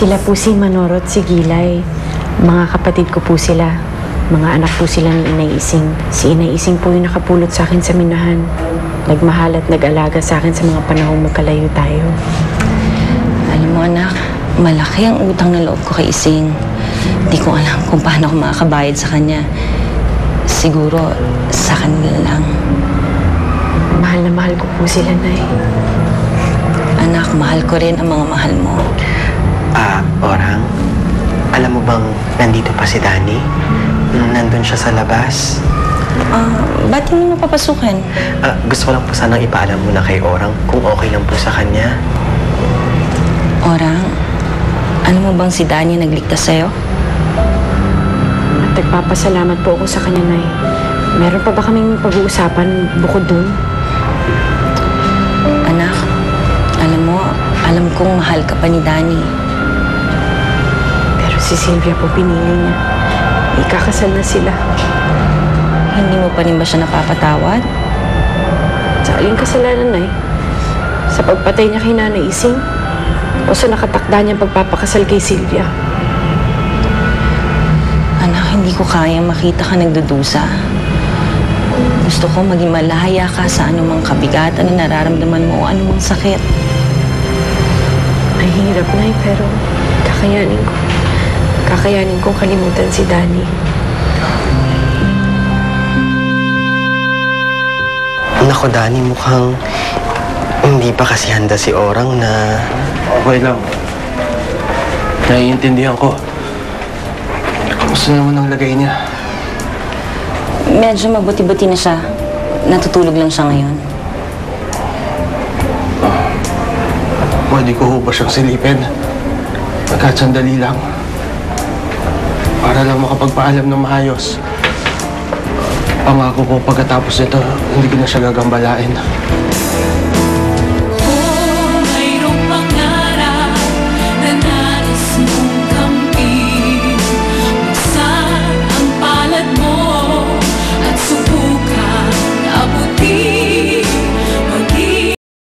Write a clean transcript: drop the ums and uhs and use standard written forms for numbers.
Sila po si Manoro at si Gilay. Mga kapatid ko po sila. Mga anak po sila ni Inay Ising. Si Inay Ising po yung nakapulot sa akin sa minahan. Nagmahal at nag-alaga sa akin sa mga panahong magkalayo tayo. Alam mo anak, malaki ang utang na loob ko kay Ising. Di ko alam kung paano ako makakabayad sa kanya. Siguro sa kanila lang. Mahal na mahal ko po sila, Nay. Anak, mahal ko rin ang mga mahal mo. Orang, alam mo bang nandito pa si Danny? Nandun siya sa labas. Ba't hindi mo papasukin? Gusto ko lang po sanang ipaalam muna kay Orang kung okay lang po sa kanya. Orang, ano mo bang si Danny nagligtas sa'yo? At nagpapasalamat po ako sa kanya, Nay. Meron pa ba kaming pag-uusapan bukod dun? Anak, alam mo, alam kong mahal ka pa ni Danny. Pero si Sylvia po pinili niya. Ikakasal na sila. Hindi mo pa rin ba siya napapatawad? Sa aling kasalanan, Nay? Sa pagpatay niya kay Nanay Ising? O sa nakatakda niyang pagpapakasal kay Sylvia? Anak, hindi ko kayang makita ka nagdudusa. Gusto ko maging malaya ka sa anumang kabigatan na nararamdaman mo o anumang sakit. Ay, hirap, Nay, pero kakayanin ko. Kakayanin kong kalimutan si Danny. Nako, Danny, mukhang hindi pa kasi handa si Orang na... Okay lang. Naiintindihan ko. Kamusta naman ang lagay niya? Medyo mabuti-buti na siya. Natutulog lang siya ngayon. Pwede ko ho ba siyang silipin? Kahit sandali lang. Para lang makapagpaalam ng maayos. Pangako ko pagkatapos nito, hindi ko na siya gagambalain.